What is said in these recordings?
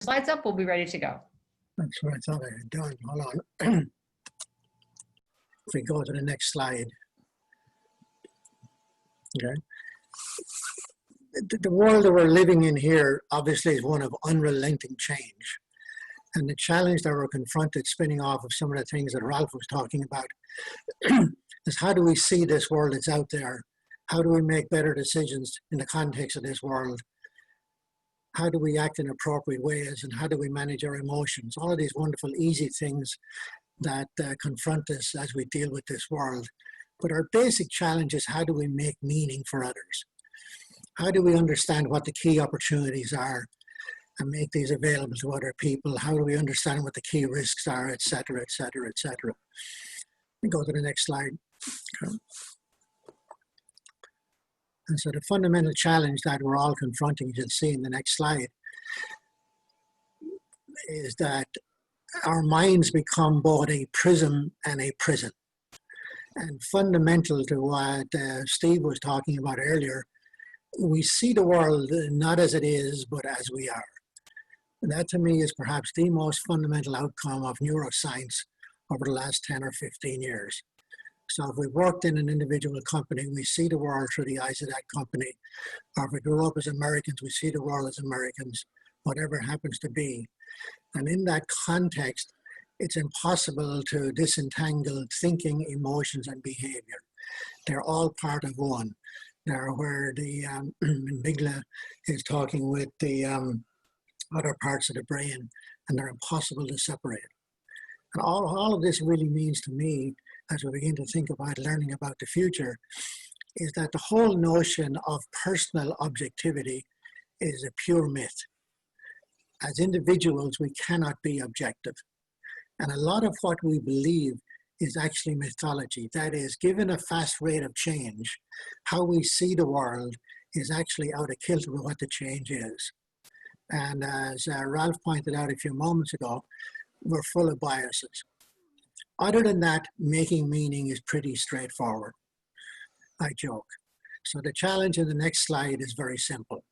Slides up, we'll be ready to go. That's what I thought I had done. Hold on. If we go to the next slide. Okay. The world that we're living in here obviously is one of unrelenting change. And the challenge that we're confronted, spinning off of some of the things that Ralph was talking about, is how do we see this world that's out there? How do we make better decisions in the context of this world? How do we act in appropriate ways, and how do we manage our emotions? All of these wonderful, easy things that confront us as we deal with this world. But our basic challenge is, how do we make meaning for others? How do we understand what the key opportunities are and make these available to other people? How do we understand what the key risks are, et cetera, et cetera, et cetera? Let me go to the next slide. Okay. And so the fundamental challenge that we're all confronting, as you'll see in the next slide, is that our minds become both a prism and a prison. And fundamental to what Steve was talking about earlier, we see the world not as it is, but as we are. And that to me is perhaps the most fundamental outcome of neuroscience over the last 10 or 15 years. So if we worked in an individual company, we see the world through the eyes of that company. Or if we grew up as Americans, we see the world as Americans, whatever it happens to be. And in that context, it's impossible to disentangle thinking, emotions, and behavior. They're all part of one. Now, where the amygdala is talking with the other parts of the brain, and they're impossible to separate. And all of this really means to me, as we begin to think about learning about the future, is that the whole notion of personal objectivity is a pure myth. As individuals, we cannot be objective. And a lot of what we believe is actually mythology. That is, given a fast rate of change, how we see the world is actually out of kilter with what the change is. And as Ralph pointed out a few moments ago, we're full of biases. Other than that, making meaning is pretty straightforward. I joke. So the challenge in the next slide is very simple.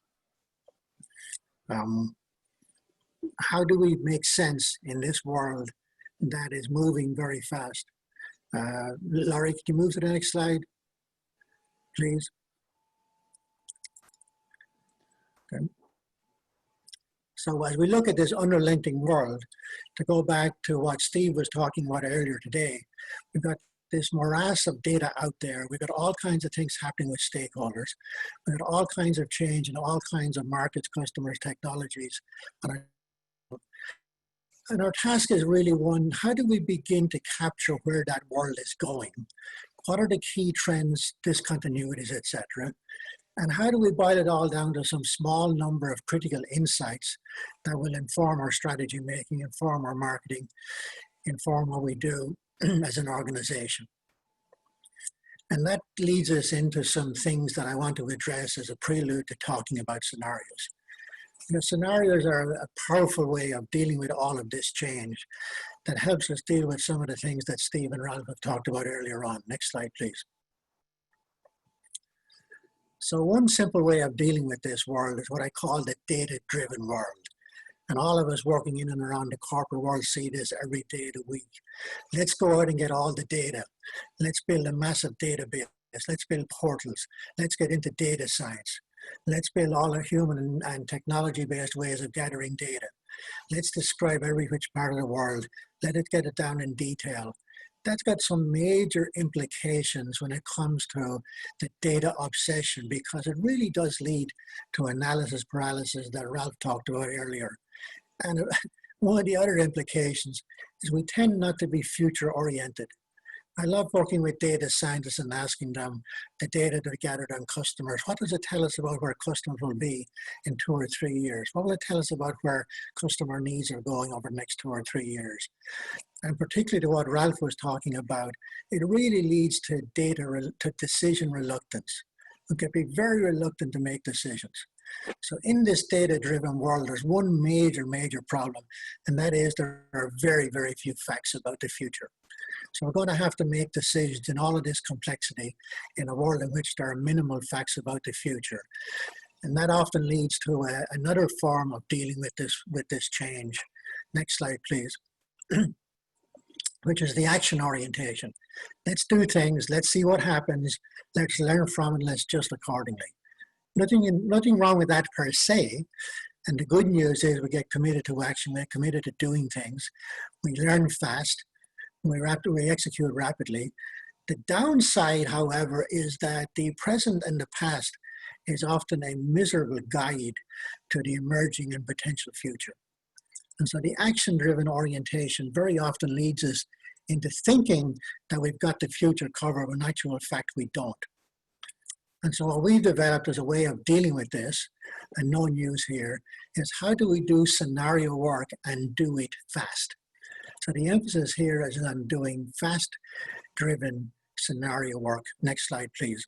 How do we make sense in this world that is moving very fast? Laurie, can you move to the next slide, please? Okay. So as we look at this unrelenting world, to go back to what Steve was talking about earlier today, we've got this morass of data out there. We've got all kinds of things happening with stakeholders. We've got all kinds of change in all kinds of markets, customers, technologies. And our task is really one, how do we begin to capture where that world is going? What are the key trends, discontinuities, et cetera? And how do we boil it all down to some small number of critical insights that will inform our strategy making, inform our marketing, inform what we do as an organization? And that leads us into some things that I want to address as a prelude to talking about scenarios. You know, scenarios are a powerful way of dealing with all of this change that helps us deal with some of the things that Steve and Ralph have talked about earlier on. Next slide, please. So one simple way of dealing with this world is what I call the data-driven world. And all of us working in and around the corporate world see this every day of the week. Let's go out and get all the data. Let's build a massive database. Let's build portals. Let's get into data science. Let's build all our human and technology-based ways of gathering data. Let's describe every which part of the world. Let it get it down in detail. That's got some major implications when it comes to the data obsession, because it really does lead to analysis paralysis that Ralph talked about earlier. And one of the other implications is we tend not to be future oriented. I love working with data scientists and asking them the data they've gathered on customers. What does it tell us about where customers will be in 2 or 3 years? What will it tell us about where customer needs are going over the next 2 or 3 years? And particularly to what Ralph was talking about, it really leads to decision reluctance. We can be very reluctant to make decisions. So in this data-driven world, there's one major problem, and that is there are very, very few facts about the future. So we're going to have to make decisions in all of this complexity in a world in which there are minimal facts about the future. And that often leads to another form of dealing with this change. Next slide, please. Which is the action orientation. Let's do things, let's see what happens, let's learn from it, let's adjust accordingly. Nothing wrong with that per se. And the good news is we get committed to action, we're committed to doing things. We learn fast, we execute rapidly. The downside, however, is that the present and the past is often a miserable guide to the emerging and potential future. And so the action-driven orientation very often leads us into thinking that we've got the future covered when in actual fact we don't. And so what we've developed as a way of dealing with this, and no news here, is how do we do scenario work and do it fast? So the emphasis here is on doing fast-driven scenario work. Next slide, please.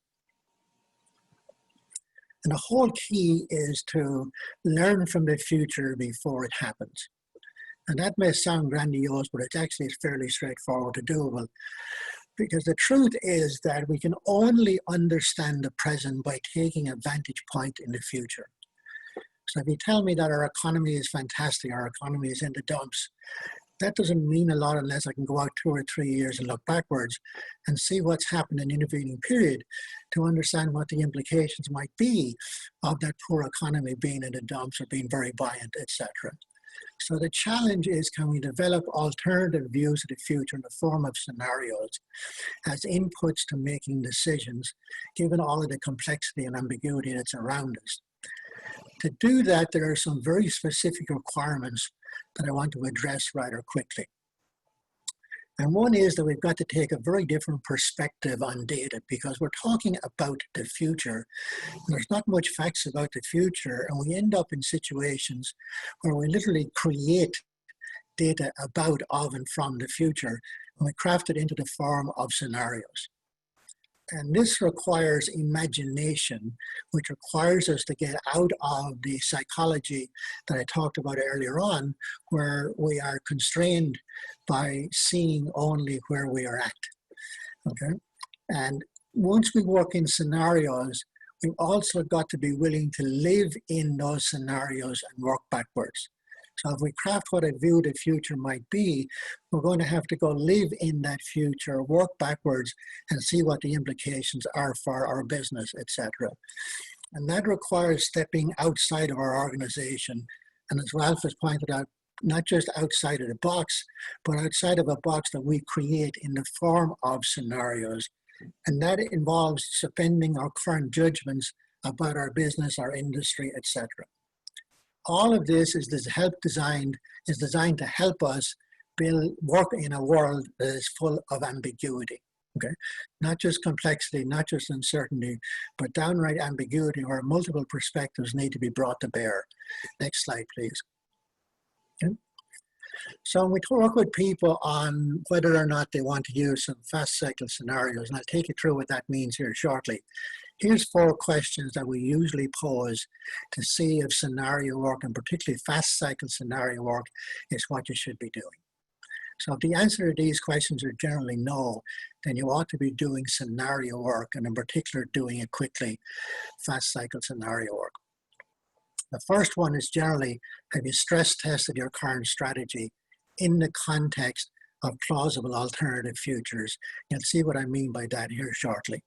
And the whole key is to learn from the future before it happens. And that may sound grandiose, but it's actually fairly straightforward to doable. Because the truth is that we can only understand the present by taking a vantage point in the future. So if you tell me that our economy is fantastic, our economy is in the dumps, that doesn't mean a lot unless I can go out 2 or 3 years and look backwards and see what's happened in the intervening period to understand what the implications might be of that poor economy being in the dumps or being very buoyant, etc. So the challenge is, can we develop alternative views of the future in the form of scenarios as inputs to making decisions, given all of the complexity and ambiguity that's around us? To do that, there are some very specific requirements that I want to address rather quickly. And one is that we've got to take a very different perspective on data because we're talking about the future. There's not much facts about the future, and we end up in situations where we literally create data about, of, and from the future, and we craft it into the form of scenarios. And this requires imagination, which requires us to get out of the psychology that I talked about earlier on, where we are constrained by seeing only where we are at, okay? And once we work in scenarios, we've also got to be willing to live in those scenarios and work backwards. So if we craft what a view the future might be, we're going to have to go live in that future, work backwards, and see what the implications are for our business, etc. And that requires stepping outside of our organization. And as Ralph has pointed out, not just outside of the box, but outside of a box that we create in the form of scenarios. And that involves suspending our current judgments about our business, our industry, etc. All of this is designed to help us work in a world that is full of ambiguity. Okay, not just complexity, not just uncertainty, but downright ambiguity where multiple perspectives need to be brought to bear. Next slide, please. Okay. So we talk with people on whether or not they want to use some fast cycle scenarios, and I'll take you through what that means here shortly. Here's 4 questions that we usually pose to see if scenario work, and particularly fast cycle scenario work, is what you should be doing. So if the answer to these questions are generally no, then you ought to be doing scenario work, and in particular doing it quickly, fast cycle scenario work. The first one is generally, have you stress tested your current strategy in the context of plausible alternative futures? You'll see what I mean by that here shortly.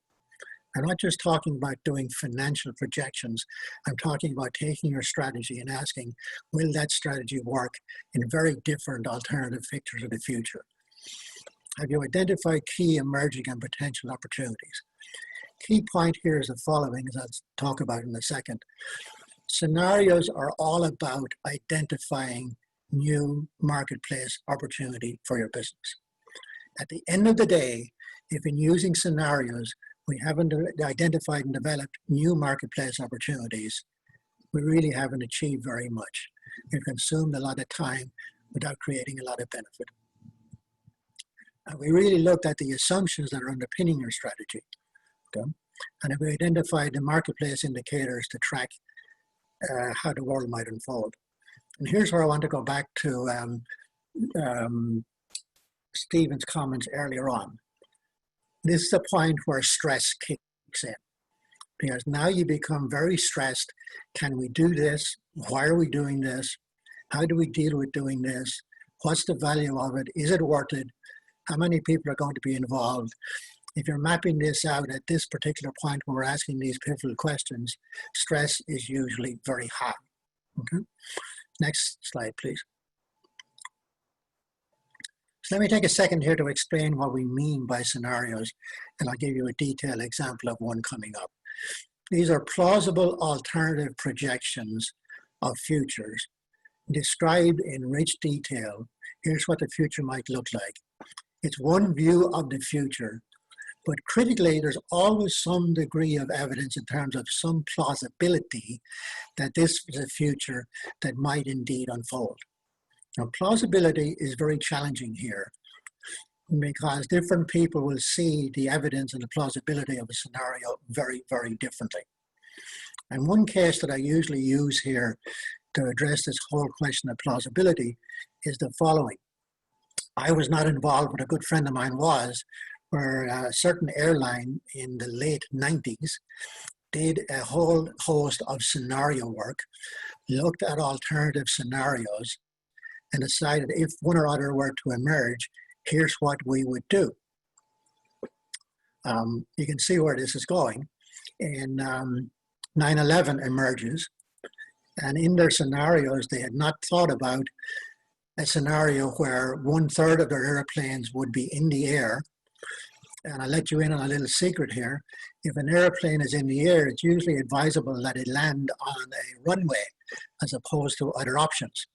I'm not just talking about doing financial projections. I'm talking about taking your strategy and asking, will that strategy work in very different alternative pictures of the future? Have you identified key emerging and potential opportunities? Key point here is the following, as I'll talk about in a second. Scenarios are all about identifying new marketplace opportunity for your business. At the end of the day, if in using scenarios, we haven't identified and developed new marketplace opportunities, we really haven't achieved very much. We've consumed a lot of time without creating a lot of benefit. And we really looked at the assumptions that are underpinning your strategy. Okay? And if we identified the marketplace indicators to track how the world might unfold. And here's where I want to go back to Stephen's comments earlier on. This is the point where stress kicks in. because now you become very stressed. Can we do this? Why are we doing this? How do we deal with doing this? What's the value of it? Is it worth it? How many people are going to be involved? If you're mapping this out at this particular point where we're asking these pivotal questions, stress is usually very high. Okay. Next slide, please. So let me take a second here to explain what we mean by scenarios, and I'll give you a detailed example of one coming up. These are plausible alternative projections of futures described in rich detail. Here's what the future might look like. It's one view of the future, but critically, there's always some degree of evidence in terms of some plausibility that this is a future that might indeed unfold. Now, plausibility is very challenging here because different people will see the evidence and the plausibility of a scenario very, very differently. And one case that I usually use here to address this whole question of plausibility is the following. I was not involved, but a good friend of mine was, where a certain airline in the late 90s did a whole host of scenario work, looked at alternative scenarios, and decided if one or other were to emerge, here's what we would do. You can see where this is going. And 9/11 emerges, and in their scenarios, they had not thought about a scenario where 1/3 of their airplanes would be in the air. And I'll let you in on a little secret here. If an airplane is in the air, it's usually advisable that it land on a runway as opposed to other options.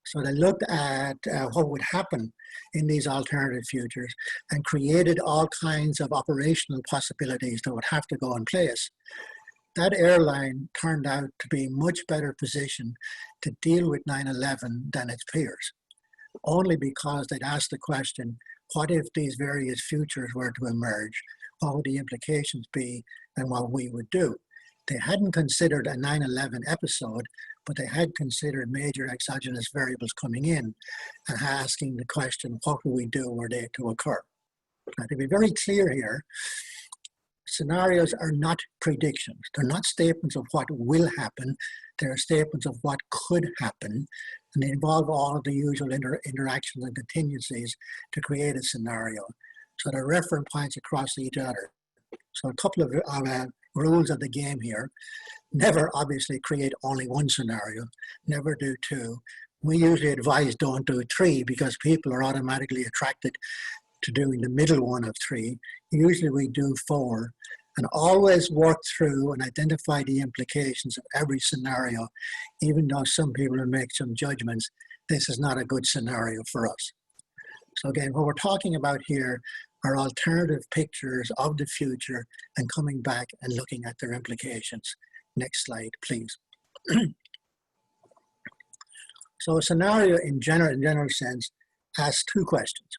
So they looked at what would happen in these alternative futures and created all kinds of operational possibilities that would have to go in place. That airline turned out to be much better positioned to deal with 9/11 than its peers, only because they'd asked the question, what if these various futures were to emerge? What would the implications be and what we would do? They hadn't considered a 9/11 episode, but they had considered major exogenous variables coming in and asking the question, what would we do were they to occur? Now, to be very clear here, scenarios are not predictions. They're not statements of what will happen. They're statements of what could happen, and they involve all of the usual interactions and contingencies to create a scenario. So they're reference points across each other. So a couple of rules of the game here. Never obviously create only one scenario. Never do two. We usually advise don't do three because people are automatically attracted to doing the middle one of three. Usually we do four, and always work through and identify the implications of every scenario, even though some people will make some judgments. This is not a good scenario for us. So again, what we're talking about here are alternative pictures of the future and coming back and looking at their implications. Next slide, please. So a scenario in general sense asks two questions.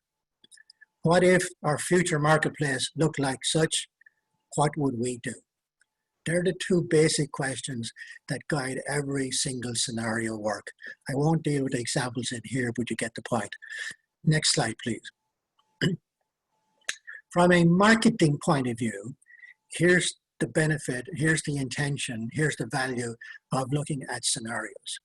What if our future marketplace looked like such? What would we do? They're the two basic questions that guide every single scenario work. I won't deal with the examples in here, but you get the point. Next slide, please. From a marketing point of view, here's the benefit, here's the intention, here's the value of looking at scenarios.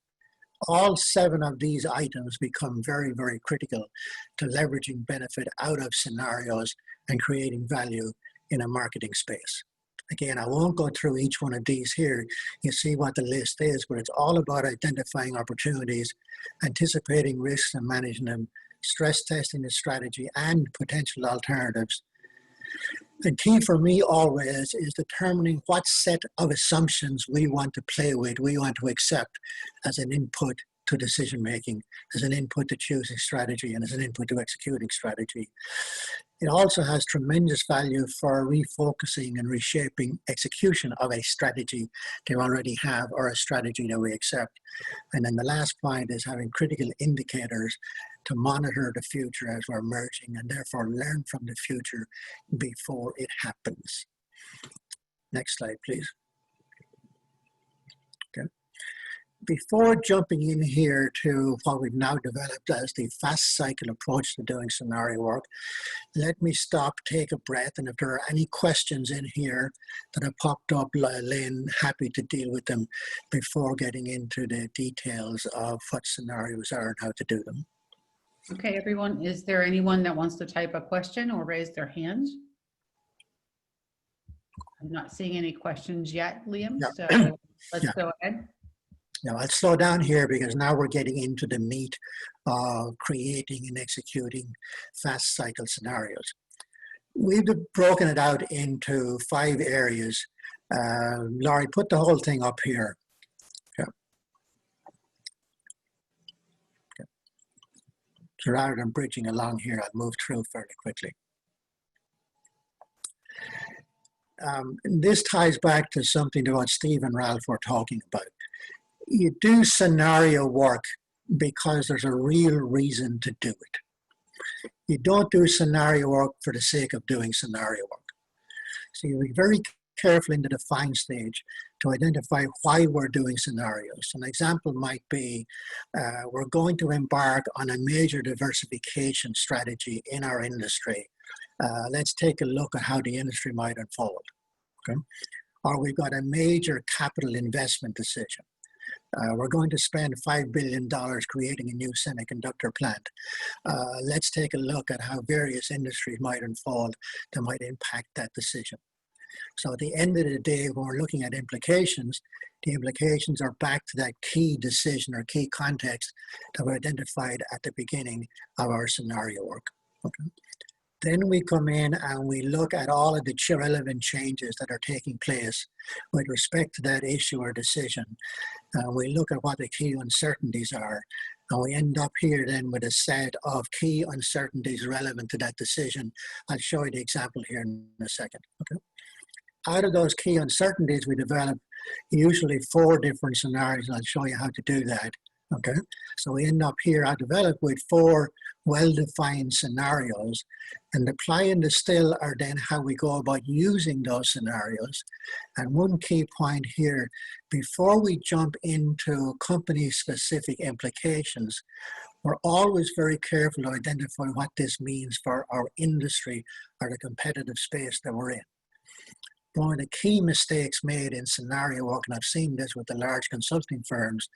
All 7 of these items become very, very critical to leveraging benefit out of scenarios and creating value in a marketing space. Again, I won't go through each one of these here. You see what the list is, but it's all about identifying opportunities, anticipating risks and managing them, stress testing the strategy and potential alternatives. The key for me always is determining what set of assumptions we want to play with, we want to accept as an input to decision making, as an input to choosing strategy, and as an input to executing strategy. It also has tremendous value for refocusing and reshaping execution of a strategy they already have or a strategy that we accept. And then the last point is having critical indicators to monitor the future as we're merging and therefore learn from the future before it happens. Next slide, please. Okay. Before jumping in here to what we've now developed as the fast cycle approach to doing scenario work, let me stop, take a breath, and if there are any questions in here that have popped up, Lynn, happy to deal with them before getting into the details of what scenarios are and how to do them. Okay, everyone, is there anyone that wants to type a question or raise their hand? I'm not seeing any questions yet, Liam, Yeah. so let's Yeah. go ahead. Now I'll slow down here because now we're getting into the meat of creating and executing fast cycle scenarios. We've broken it out into 5 areas. Laurie, put the whole thing up here. Yeah. Okay. So rather than bridging along here, I'll move through fairly quickly. This ties back to something that what Steve and Ralph were talking about. You do scenario work because there's a real reason to do it. You don't do scenario work for the sake of doing scenario work. So you be very careful in the define stage to identify why we're doing scenarios. An example might be we're going to embark on a major diversification strategy in our industry. Let's take a look at how the industry might unfold. Okay? Or we've got a major capital investment decision. We're going to spend $5 billion creating a new semiconductor plant. Let's take a look at how various industries might unfold that might impact that decision. So at the end of the day, when we're looking at implications, the implications are back to that key decision or key context that we identified at the beginning of our scenario work. Okay. Then we come in and we look at all of the relevant changes that are taking place with respect to that issue or decision. We look at what the key uncertainties are, and we end up here then with a set of key uncertainties relevant to that decision. I'll show you the example here in a second. Okay. Out of those key uncertainties, we develop usually 4 different scenarios, and I'll show you how to do that. Okay, so we end up here, I developed with 4 well-defined scenarios, and apply and distill are then how we go about using those scenarios. And one key point here, before we jump into company-specific implications, we're always very careful to identify what this means for our industry or the competitive space that we're in. One of the key mistakes made in scenario work, and I've seen this with the large consulting firms,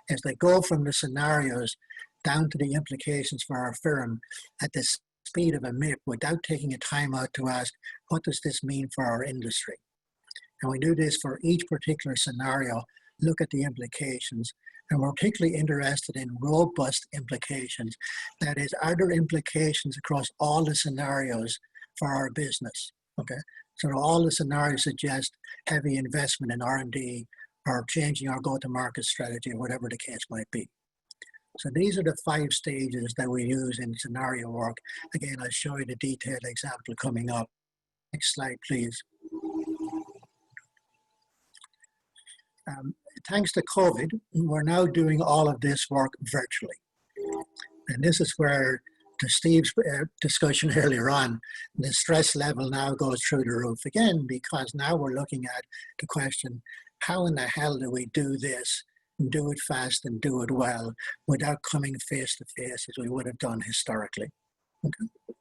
is they go from the scenarios down to the implications for our firm at the speed of a MIP without taking a time out to ask, what does this mean for our industry? And we do this for each particular scenario, look at the implications, and we're particularly interested in robust implications. That is, are there implications across all the scenarios for our business? Okay. So all the scenarios suggest heavy investment in R&D or changing our go-to-market strategy or whatever the case might be. So these are the 5 stages that we use in scenario work. Again, I'll show you the detailed example coming up. Next slide, please. Thanks to COVID, we're now doing all of this work virtually. And this is where, to Steve's discussion earlier on, the stress level now goes through the roof again, because now we're looking at the question, how in the hell do we do this, and do it fast and do it well, without coming face to face as we would have done historically? Okay.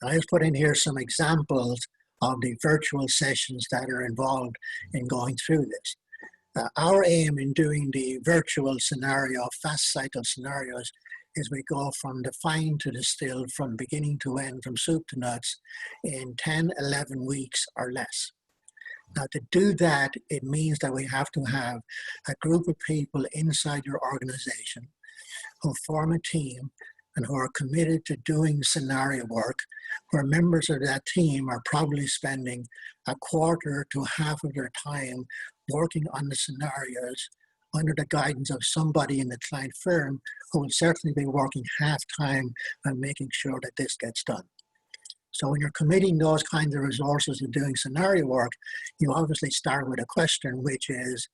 I've put in here some examples of the virtual sessions that are involved in going through this. Our aim in doing the virtual scenario, fast cycle scenarios, is we go from define to distill, from beginning to end, from soup to nuts, in 10, 11 weeks or less. Now, to do that, it means that we have to have a group of people inside your organization who form a team and who are committed to doing scenario work, where members of that team are probably spending a quarter to half of their time working on the scenarios under the guidance of somebody in the client firm who will certainly be working half-time on making sure that this gets done. So when you're committing those kinds of resources to doing scenario work, you obviously start with a question, which is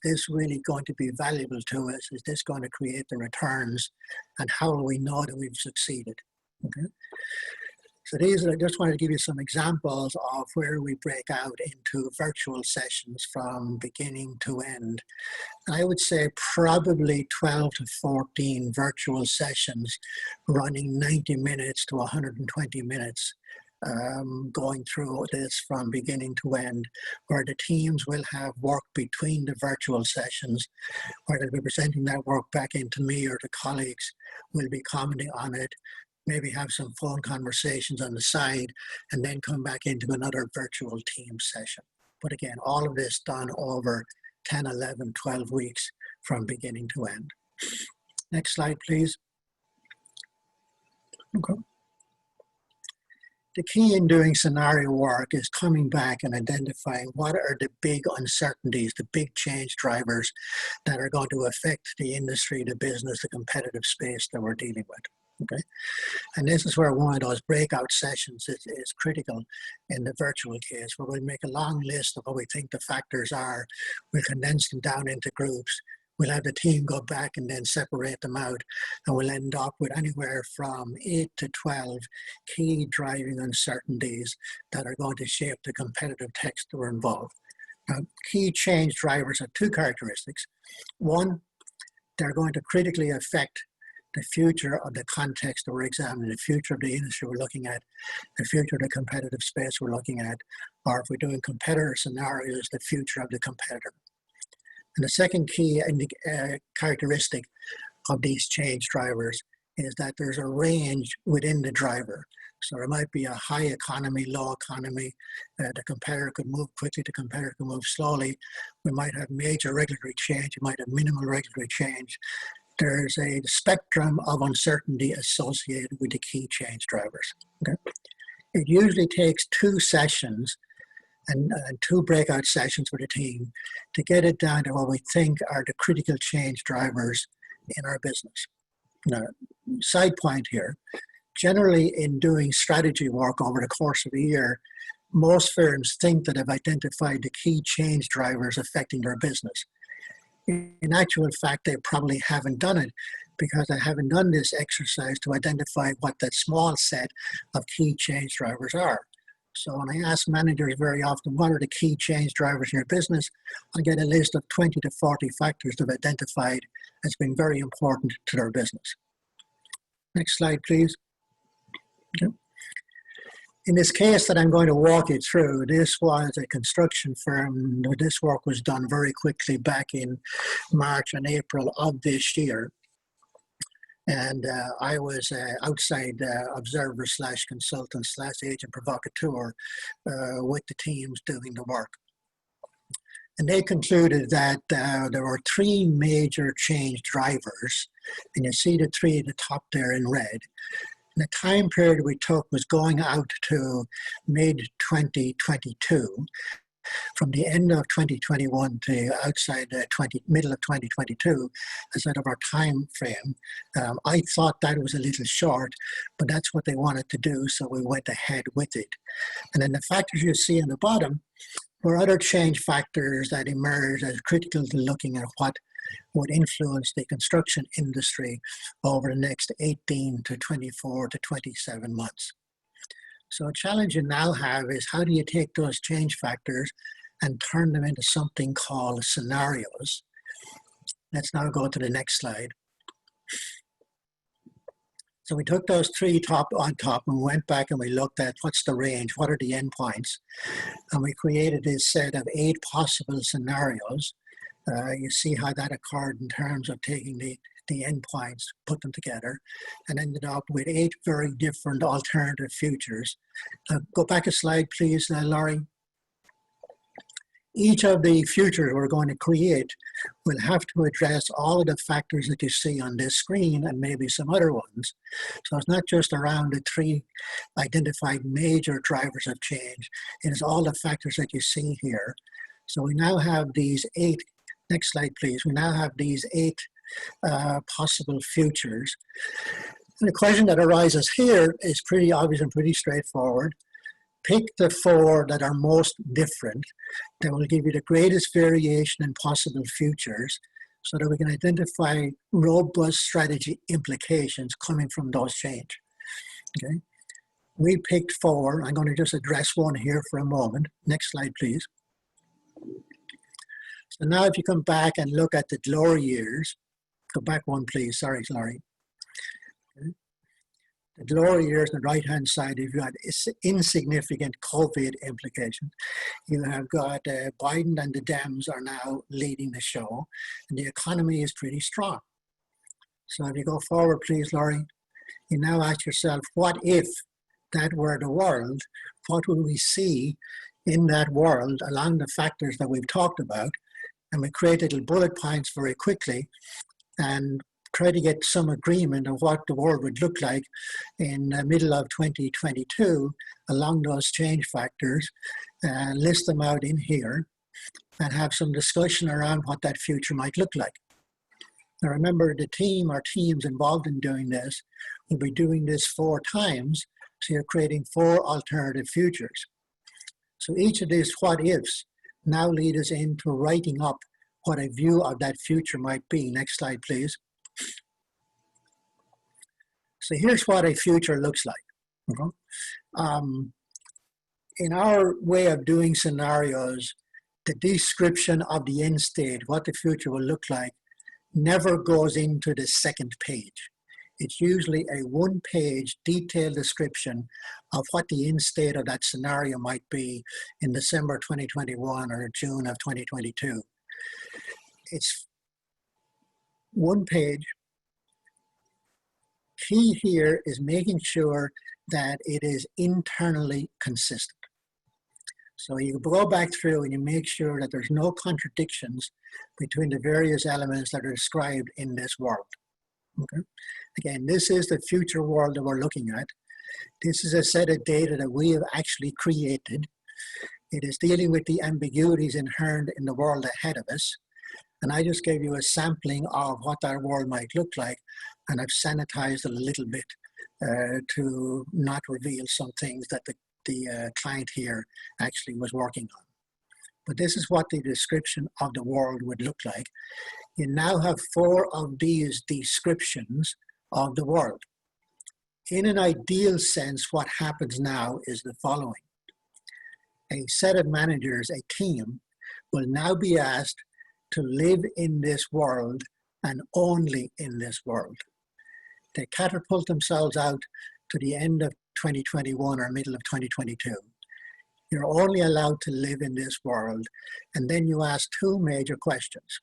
this really going to be valuable to us? Is this going to create the returns? And how will we know that we've succeeded? Okay. So these are, I just wanted to give you some examples of where we break out into virtual sessions from beginning to end. And I would say probably 12 to 14 virtual sessions running 90 minutes to 120 minutes, going through this from beginning to end, where the teams will have work between the virtual sessions, where they'll be presenting that work back into me, or the colleagues will be commenting on it, maybe have some phone conversations on the side, and then come back into another virtual team session. But again, all of this done over 10, 11, 12 weeks from beginning to end. Next slide, please. Okay. The key in doing scenario work is coming back and identifying what are the big uncertainties, the big change drivers that are going to affect the industry, the business, the competitive space that we're dealing with. Okay, and this is where one of those breakout sessions is critical in the virtual case, where we'll make a long list of what we think the factors are. We'll condense them down into groups. We'll have the team go back and then separate them out, and we'll end up with anywhere from 8 to 12 key driving uncertainties that are going to shape the competitive text that we're involved. Now, key change drivers have two characteristics. One, they're going to critically affect the future of the context that we're examining, the future of the industry we're looking at, the future of the competitive space we're looking at, or if we're doing competitor scenarios, the future of the competitor. And the second key characteristic of these change drivers is that there's a range within the driver. So there might be a high economy, low economy. The competitor could move quickly, the competitor could move slowly. We might have major regulatory change, we might have minimal regulatory change. There's a spectrum of uncertainty associated with the key change drivers. Okay? It usually takes 2 sessions and 2 breakout sessions with a team to get it down to what we think are the critical change drivers in our business. Now, side point here, generally in doing strategy work over the course of a year, most firms think that they've identified the key change drivers affecting their business. In actual fact, they probably haven't done it because they haven't done this exercise to identify what that small set of key change drivers are. So when I ask managers very often, what are the key change drivers in your business, I get a list of 20 to 40 factors they've identified as being very important to their business. Next slide, please. Okay. In this case that I'm going to walk you through, this was a construction firm. This work was done very quickly back in March and April of this year. And I was outside observer / consultant / agent provocateur with the teams doing the work. And they concluded that there were 3 major change drivers. And you see the 3 at the top there in red. And the time period we took was going out to mid-2022. From the end of 2021 to outside middle of 2022, as out of our time frame. I thought that was a little short, but that's what they wanted to do, so we went ahead with it. And then the factors you see on the bottom were other change factors that emerged as critical to looking at what would influence the construction industry over the next 18 to 24 to 27 months. So a challenge you now have is how do you take those change factors and turn them into something called scenarios. Let's now go to the next slide. So we took those 3 on top and went back and we looked at what's the range, what are the endpoints, and we created this set of 8 possible scenarios. You see how that occurred in terms of taking the endpoints, put them together, and ended up with 8 very different alternative futures. Go back a slide, please, Laurie. Each of the futures we're going to create will have to address all of the factors that you see on this screen and maybe some other ones. So it's not just around the 3 identified major drivers of change. It is all the factors that you see here. So we now have these 8, next slide please, we now have these 8 possible futures. And the question that arises here is pretty obvious and pretty straightforward. Pick the 4 that are most different, that will give you the greatest variation in possible futures so that we can identify robust strategy implications coming from those change. Okay. We picked 4. I'm going to just address one here for a moment. Next slide, please. So now if you come back and look at the glory years, go back one, please. Sorry, Laurie. Okay. The glory years on the right-hand side, you've got insignificant COVID implications. You have got Biden and the Dems are now leading the show, and the economy is pretty strong. So if you go forward, please, Laurie, you now ask yourself, what if that were the world? What would we see in that world along the factors that we've talked about? And we create little bullet points very quickly and try to get some agreement of what the world would look like in the middle of 2022 along those change factors, list them out in here, and have some discussion around what that future might look like. Now remember, the team or teams involved in doing this will be doing this 4 times, so you're creating 4 alternative futures. So each of these what ifs now lead us into writing up what a view of that future might be. Next slide, please. So here's what a future looks like. Okay? In our way of doing scenarios, the description of the end state, what the future will look like, never goes into the second page. It's usually a 1-page detailed description of what the end state of that scenario might be in December 2021 or June of 2022. It's 1 page. Key here is making sure that it is internally consistent. So you go back through and you make sure that there's no contradictions between the various elements that are described in this world. Okay. Again, this is the future world that we're looking at. This is a set of data that we have actually created. It is dealing with the ambiguities inherent in the world ahead of us. And I just gave you a sampling of what that world might look like, and I've sanitized it a little bit to not reveal some things that the client here actually was working on. But this is what the description of the world would look like. You now have 4 of these descriptions of the world. In an ideal sense, what happens now is the following. A set of managers, a team, will now be asked to live in this world and only in this world. They catapult themselves out to the end of 2021 or middle of 2022. You're only allowed to live in this world, and then you ask 2 major questions.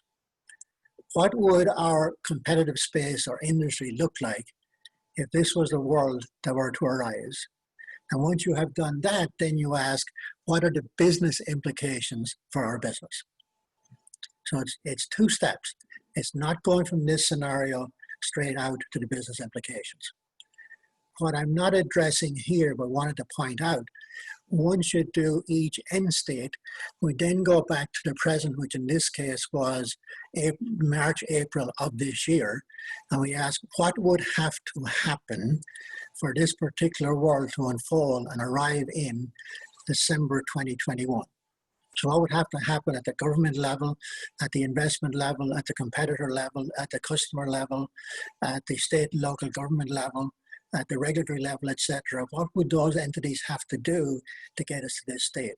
What would our competitive space or industry look like if this was the world that were to arise? And once you have done that, then you ask, what are the business implications for our business? So it's 2 steps. It's not going from this scenario straight out to the business implications. What I'm not addressing here, but wanted to point out, once you do each end state, we then go back to the present, which in this case was March, April of this year, and we ask what would have to happen for this particular world to unfold and arrive in December 2021. So what would have to happen at the government level, at the investment level, at the competitor level, at the customer level, at the state and local government level, at the regulatory level, etc. What would those entities have to do to get us to this state?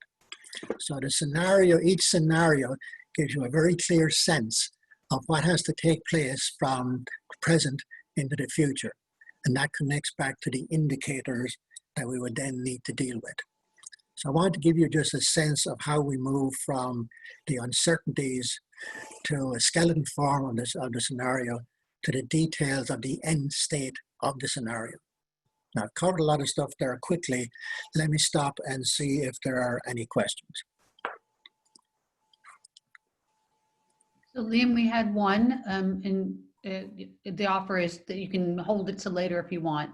So the scenario, each scenario gives you a very clear sense of what has to take place from the present into the future. And that connects back to the indicators that we would then need to deal with. So I want to give you just a sense of how we move from the uncertainties to a skeleton form of the scenario to the details of the end state of the scenario. Now, I've covered a lot of stuff there quickly. Let me stop and see if there are any questions. So Liam, we had one, and the offer is that you can hold it to later if you want.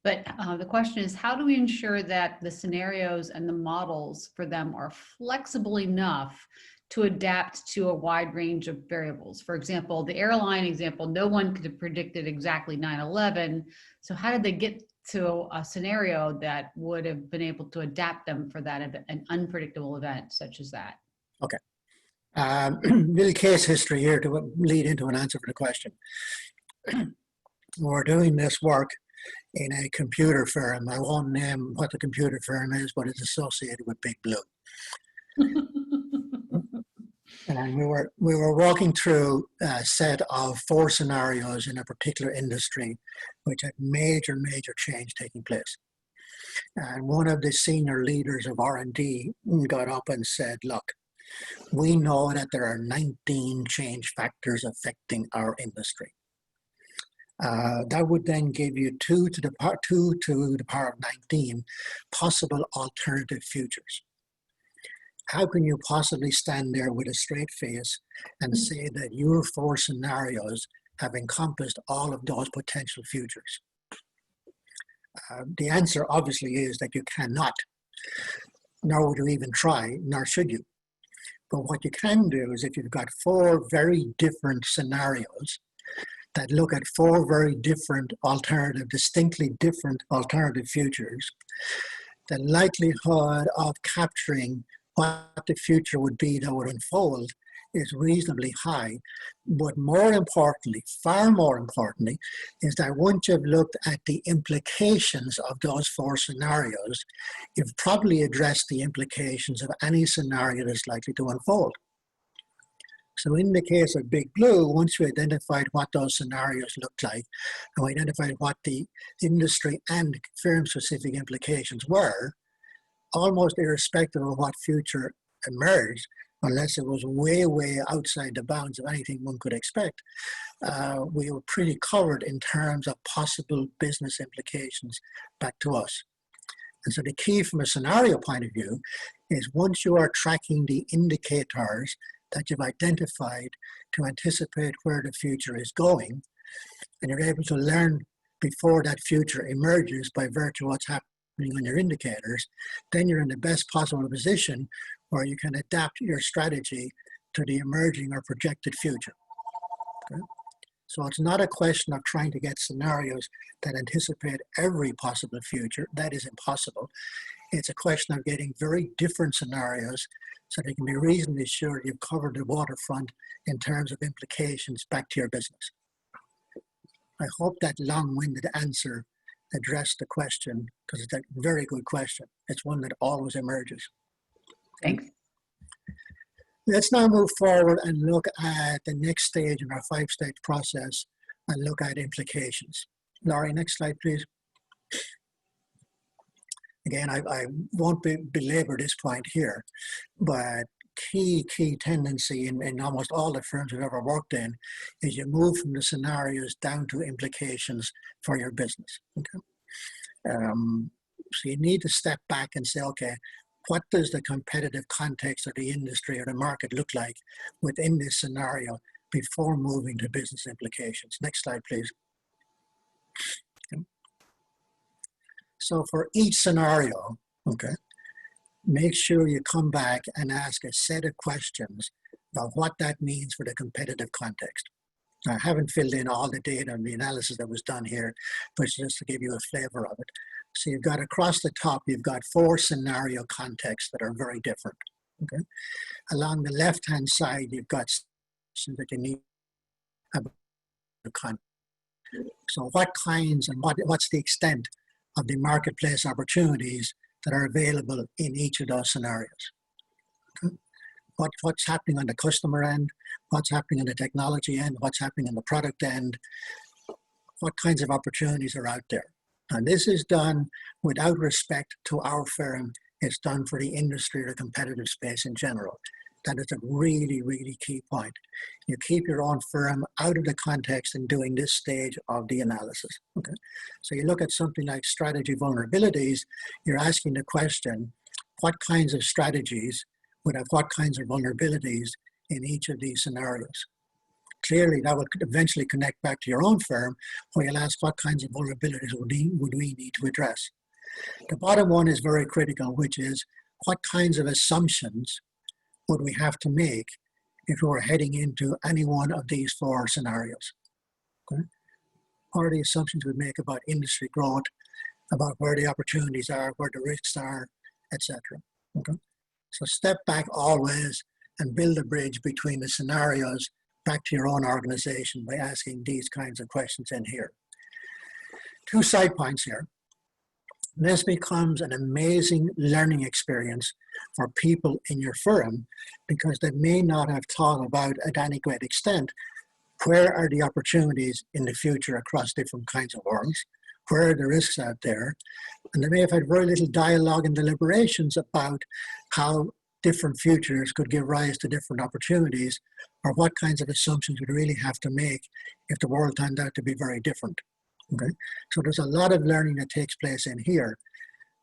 But the question is, how do we ensure that the scenarios and the models for them are flexible enough to adapt to a wide range of variables? For example, the airline example, no one could have predicted exactly 9/11. So how did they get to a scenario that would have been able to adapt them for that, an unpredictable event such as that? Okay. Little case history here to lead into an answer for the question. We're doing this work in a computer firm. I won't name what the computer firm is, but it's associated with Big Blue. And we were walking through a set of 4 scenarios in a particular industry, which had major change taking place. And one of the senior leaders of R&D got up and said, look, we know that there are 19 change factors affecting our industry. That would then give you 2 to the power of 19 possible alternative futures. How can you possibly stand there with a straight face and say that your 4 scenarios have encompassed all of those potential futures? The answer obviously is that you cannot, nor would you even try, nor should you. But what you can do is if you've got 4 very different scenarios that look at 4 very different distinctly different alternative futures, the likelihood of capturing what the future would be that would unfold is reasonably high. But more importantly, far more importantly, is that once you've looked at the implications of those 4 scenarios, you've probably addressed the implications of any scenario that's likely to unfold. So in the case of Big Blue, once we identified what those scenarios looked like, and we identified what the industry and firm-specific implications were, almost irrespective of what future emerged, unless it was way outside the bounds of anything one could expect, we were pretty covered in terms of possible business implications back to us. And so the key from a scenario point of view is once you are tracking the indicators that you've identified to anticipate where the future is going, and you're able to learn before that future emerges by virtue of what's happening on your indicators, then you're in the best possible position where you can adapt your strategy to the emerging or projected future. Okay? So it's not a question of trying to get scenarios that anticipate every possible future. That is impossible. It's a question of getting very different scenarios so that you can be reasonably sure you've covered the waterfront in terms of implications back to your business. I hope that long-winded answer addressed the question, because it's a very good question. It's one that always emerges. Thanks. Let's now move forward and look at the next stage in our 5-stage process and look at implications. Laurie, next slide, please. Again, I won't belabor this point here, but key tendency in almost all the firms we've ever worked in is you move from the scenarios down to implications for your business. Okay? So you need to step back and say, okay, what does the competitive context of the industry or the market look like within this scenario before moving to business implications? Next slide, please. Okay. So for each scenario, okay, make sure you come back and ask a set of questions about what that means for the competitive context. I haven't filled in all the data and the analysis that was done here, but just to give you a flavor of it. So you've got across the top, you've got 4 scenario contexts that are very different. Okay. Along the left-hand side, you've got questions that you need about the context. So what kinds and what's the extent of the marketplace opportunities that are available in each of those scenarios? Okay. What's happening on the customer end, what's happening on the technology end, what's happening on the product end, what kinds of opportunities are out there. And this is done without respect to our firm. It's done for the industry or the competitive space in general. That is a really key point. You keep your own firm out of the context in doing this stage of the analysis. Okay? So you look at something like strategy vulnerabilities, you're asking the question, what kinds of strategies would have what kinds of vulnerabilities in each of these scenarios? Clearly, that would eventually connect back to your own firm, where you'll ask what kinds of vulnerabilities would we need to address. The bottom one is very critical, which is what kinds of assumptions would we have to make if we were heading into any one of these 4 scenarios? Okay? What are the assumptions we make about industry growth, about where the opportunities are, where the risks are, etc. Okay? So step back always and build a bridge between the scenarios back to your own organization by asking these kinds of questions in here. two side points here. This becomes an amazing learning experience for people in your firm because they may not have thought about at any great extent where are the opportunities in the future across different kinds of orgs, where are the risks out there, and they may have had very little dialogue and deliberations about how different futures could give rise to different opportunities or what kinds of assumptions we'd really have to make if the world turned out to be very different. Okay, so there's a lot of learning that takes place in here.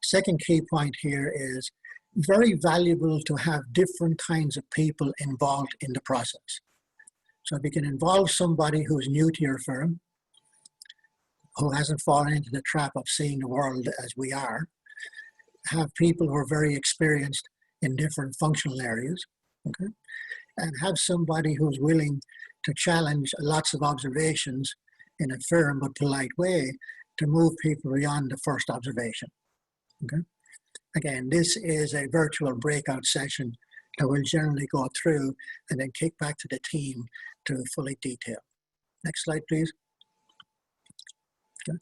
Second key point here is very valuable to have different kinds of people involved in the process. So if you can involve somebody who's new to your firm, who hasn't fallen into the trap of seeing the world as we are, have people who are very experienced in different functional areas, okay, and have somebody who's willing to challenge lots of observations in a firm but polite way to move people beyond the first observation. Okay. Again, this is a virtual breakout session that we'll generally go through and then kick back to the team to fully detail. Next slide, please. Okay.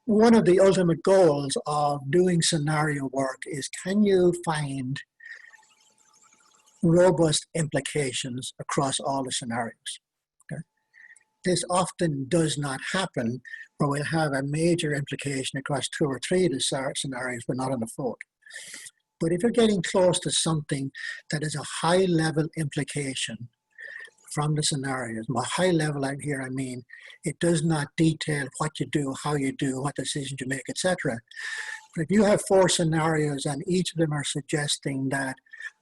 One of the ultimate goals of doing scenario work is, can you find robust implications across all the scenarios? Okay. This often does not happen, where we'll have a major implication across 2 or 3 of the scenarios, but not on the 4th. But if you're getting close to something that is a high-level implication from the scenarios, by high level out here, I mean, it does not detail what you do, how you do, what decisions you make, etc. But if you have 4 scenarios and each of them are suggesting that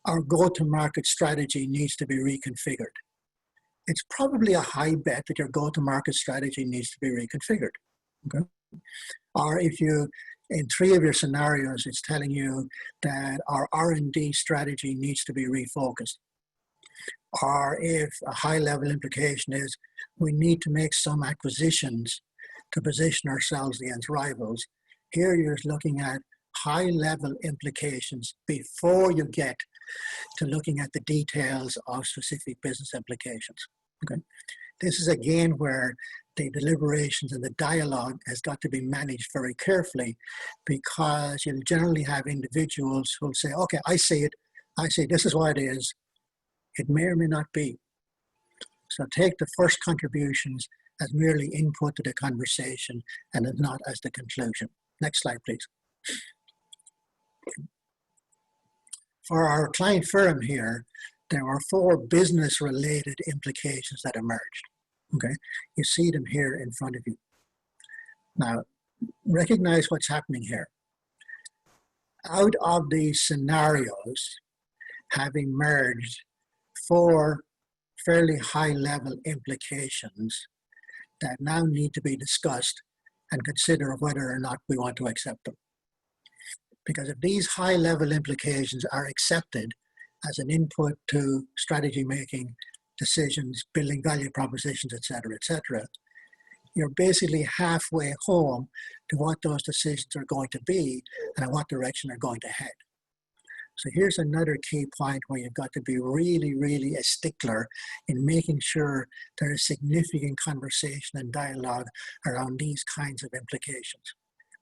our go-to-market strategy needs to be reconfigured, it's probably a high bet that your go-to-market strategy needs to be reconfigured. Okay? Or if you, in 3 of your scenarios, it's telling you that our R&D strategy needs to be refocused. Or if a high-level implication is we need to make some acquisitions to position ourselves against rivals, here you're looking at high-level implications before you get to looking at the details of specific business implications. Okay, this is again where the deliberations and the dialogue has got to be managed very carefully, because you'll generally have individuals who'll say, okay, I see it, this is what it is. It may or may not be. So take the first contributions as merely input to the conversation and not as the conclusion. Next slide, please. For our client firm here, there were 4 business-related implications that emerged. Okay, you see them here in front of you. Now, recognize what's happening here. Out of these scenarios have emerged 4 fairly high-level implications that now need to be discussed and consider whether or not we want to accept them. Because if these high-level implications are accepted as an input to strategy making, decisions, building value propositions, etc., you're basically halfway home to what those decisions are going to be and in what direction they're going to head. So here's another key point where you've got to be really, really a stickler in making sure there is significant conversation and dialogue around these kinds of implications.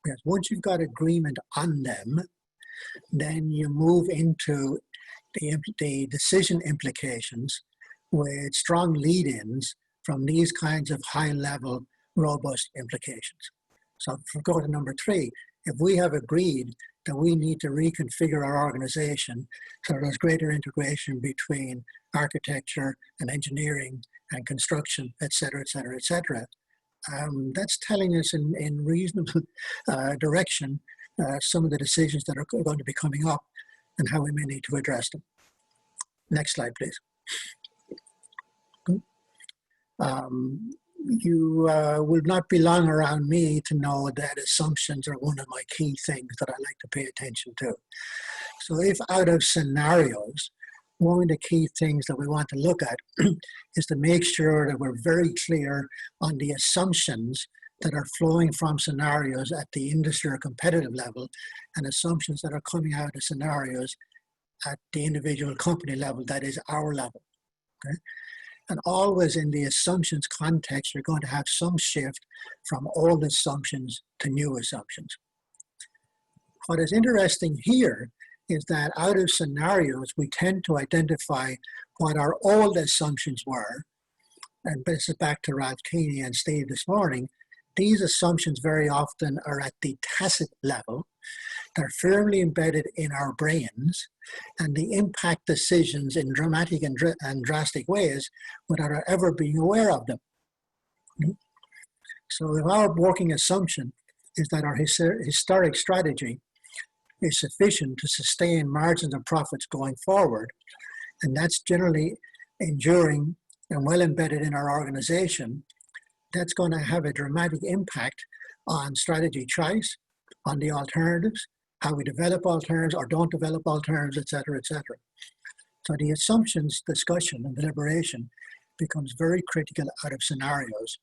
Because once you've got agreement on them, then you move into the decision implications with strong lead-ins from these kinds of high-level, robust implications. So if we go to number 3, if we have agreed that we need to reconfigure our organization so there's greater integration between architecture and engineering and construction, etc., that's telling us in reasonable direction some of the decisions that are going to be coming up and how we may need to address them. Next slide, please. You will not be long around me to know that assumptions are one of my key things that I like to pay attention to. So if out of scenarios, one of the key things that we want to look at is to make sure that we're very clear on the assumptions that are flowing from scenarios at the industry or competitive level and assumptions that are coming out of scenarios at the individual company level, that is our level. Okay? And always in the assumptions context, you're going to have some shift from old assumptions to new assumptions. What is interesting here is that out of scenarios, we tend to identify what our old assumptions were. And this is back to Ralph Keeney and Steve this morning. These assumptions very often are at the tacit level. They're firmly embedded in our brains, and they impact decisions in dramatic and drastic ways without our ever being aware of them. So if our working assumption is that our historic strategy is sufficient to sustain margins and profits going forward, and that's generally enduring and well embedded in our organization, that's going to have a dramatic impact on strategy choice, on the alternatives, how we develop alternatives or don't develop alternatives, et cetera, et cetera. So the assumptions discussion and deliberation becomes very critical out of scenarios.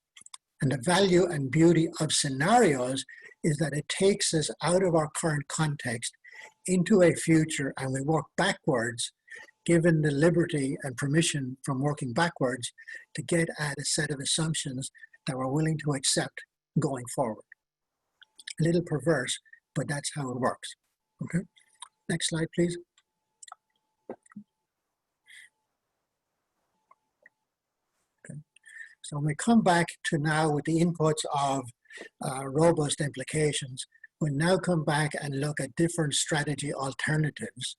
And the value and beauty of scenarios is that it takes us out of our current context into a future, and we work backwards, given the liberty and permission from working backwards to get at a set of assumptions that we're willing to accept going forward. A little perverse, but that's how it works. Okay, next slide, please. Okay. So when we come back to now with the inputs of robust implications, we now come back and look at different strategy alternatives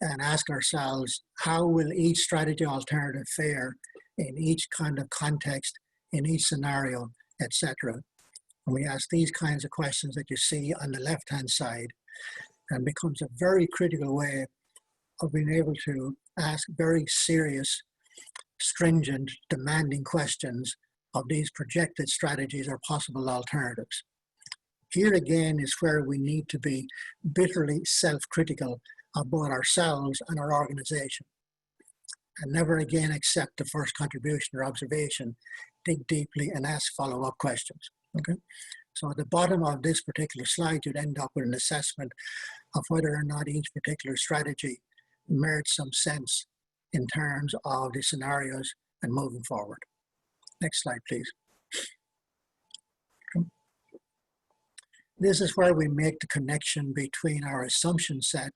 and ask ourselves, how will each strategy alternative fare in each kind of context, in each scenario, etc. And we ask these kinds of questions that you see on the left-hand side, and becomes a very critical way of being able to ask very serious, stringent, demanding questions of these projected strategies or possible alternatives. Here again is where we need to be bitterly self-critical of both ourselves and our organization, and never again accept the first contribution or observation. Dig deeply and ask follow-up questions. Okay, so at the bottom of this particular slide, you'd end up with an assessment of whether or not each particular strategy merits some sense in terms of the scenarios and moving forward. Next slide, please. Okay. This is where we make the connection between our assumption set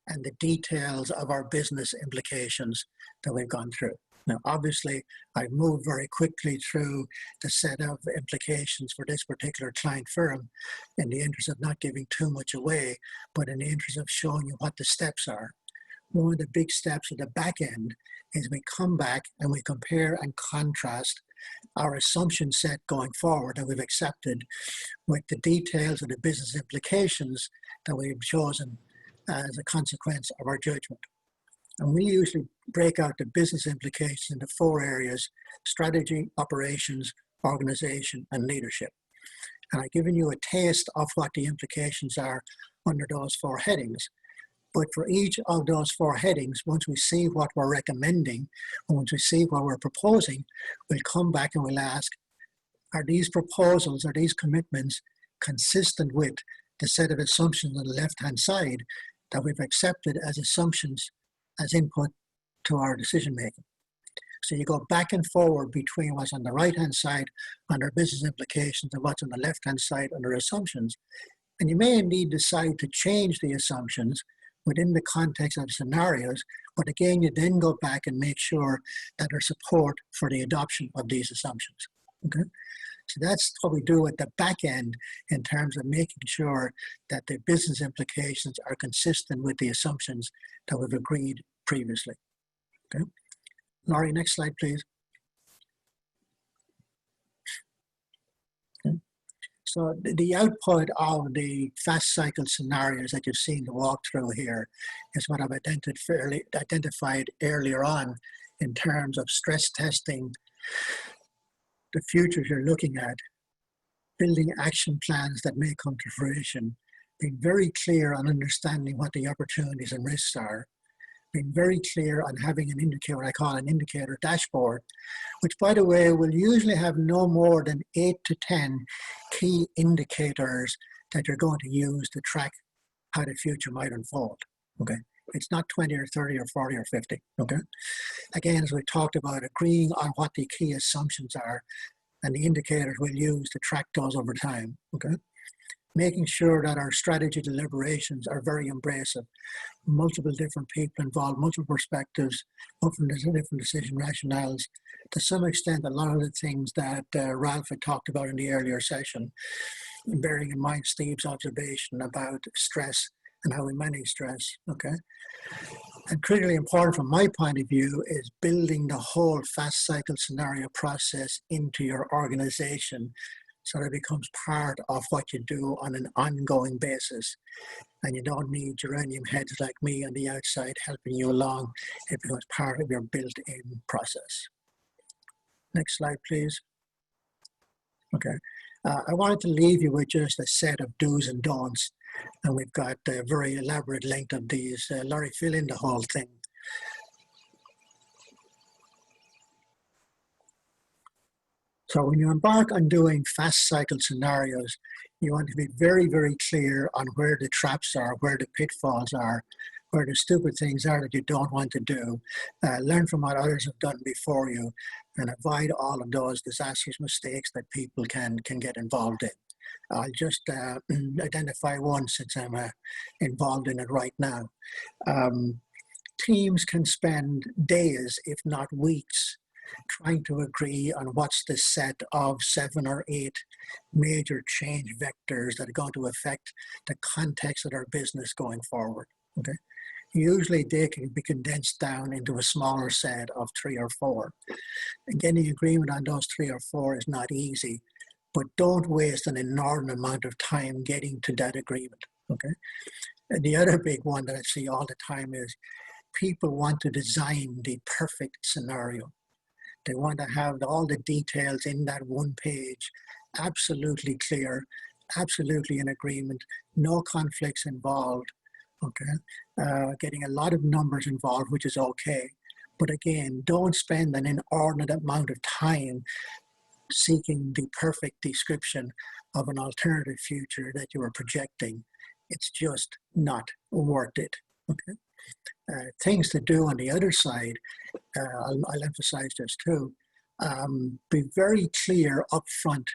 and the details of our business implications that we've gone through. Now, obviously, I've moved very quickly through the set of implications for this particular client firm in the interest of not giving too much away, but in the interest of showing you what the steps are. One of the big steps at the back end is we come back and we compare and contrast our assumption set going forward that we've accepted with the details of the business implications that we've chosen as a consequence of our judgment. And we usually break out the business implications into 4 areas: strategy, operations, organization, and leadership. And I've given you a taste of what the implications are under those 4 headings. But for each of those 4 headings, once we see what we're recommending, and once we see what we're proposing, we'll come back and we'll ask, are these proposals, are these commitments consistent with the set of assumptions on the left-hand side that we've accepted as assumptions, as input to our decision making? So you go back and forward between what's on the right-hand side under business implications and what's on the left-hand side under assumptions. And you may indeed decide to change the assumptions within the context of scenarios, but again, you then go back and make sure that there's support for the adoption of these assumptions. Okay? So that's what we do at the back end in terms of making sure that the business implications are consistent with the assumptions that we've agreed previously. Okay? Laurie, next slide, please. Okay. So the output of the fast cycle scenarios that you've seen the walkthrough here is what I've identified earlier on in terms of stress testing the futures you're looking at, building action plans that may come to fruition, being very clear on understanding what the opportunities and risks are, being very clear on having an indicator, what I call an indicator dashboard, which, by the way, will usually have no more than 8 to 10 key indicators that you're going to use to track how the future might unfold. Okay, It's not 20 or 30 or 40 or 50, okay? Again, as we talked about, agreeing on what the key assumptions are and the indicators we'll use to track those over time, okay? Making sure that our strategy deliberations are very embracive. Multiple different people involved, multiple perspectives, different decision rationales. To some extent, a lot of the things that Ralph had talked about in the earlier session, bearing in mind Steve's observation about stress and how we manage stress, okay? And critically important from my point of view is building the whole fast cycle scenario process into your organization so that it becomes part of what you do on an ongoing basis. And you don't need geranium heads like me on the outside helping you along. It becomes part of your built-in process. Next slide, please. Okay. I wanted to leave you with just a set of do's and don'ts. And we've got a very elaborate length of these. Laurie, fill in the whole thing. So when you embark on doing fast cycle scenarios, you want to be very, very clear on where the traps are, where the pitfalls are, where the stupid things are that you don't want to do. Learn from what others have done before you and avoid all of those disastrous mistakes that people can get involved in. I'll just identify one since I'm involved in it right now. Teams can spend days, if not weeks, trying to agree on what's the set of 7 or 8 major change vectors that are going to affect the context of our business going forward. Okay. Usually they can be condensed down into a smaller set of 3 or 4. And getting agreement on those 3 or 4 is not easy, but don't waste an inordinate amount of time getting to that agreement. Okay. And the other big one that I see all the time is people want to design the perfect scenario. They want to have all the details in that one page, absolutely clear, absolutely in agreement, no conflicts involved, okay? Getting a lot of numbers involved, which is okay. But again, don't spend an inordinate amount of time seeking the perfect description of an alternative future that you are projecting. It's just not worth it, okay? Things to do on the other side, I'll emphasize this too, be very clear upfront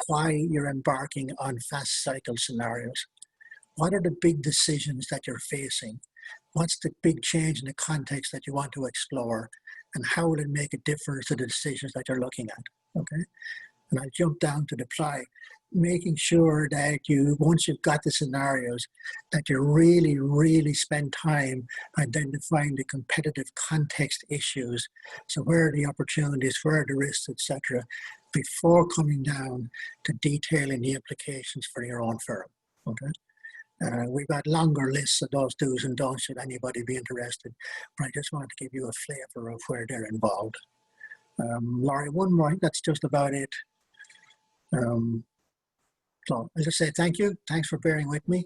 why you're embarking on fast cycle scenarios. What are the big decisions that you're facing? What's the big change in the context that you want to explore? And how will it make a difference to the decisions that you're looking at, okay? And I'll jump down to deploy, making sure that once you've got the scenarios, that you really, really spend time identifying the competitive context issues. So where are the opportunities, where are the risks, etc., before coming down to detailing the implications for your own firm, okay? We've got longer lists of those do's and don'ts should anybody be interested, but I just wanted to give you a flavor of where they're involved. Laurie, one more, that's just about it. So I'll just say thank you. Thanks for bearing with me.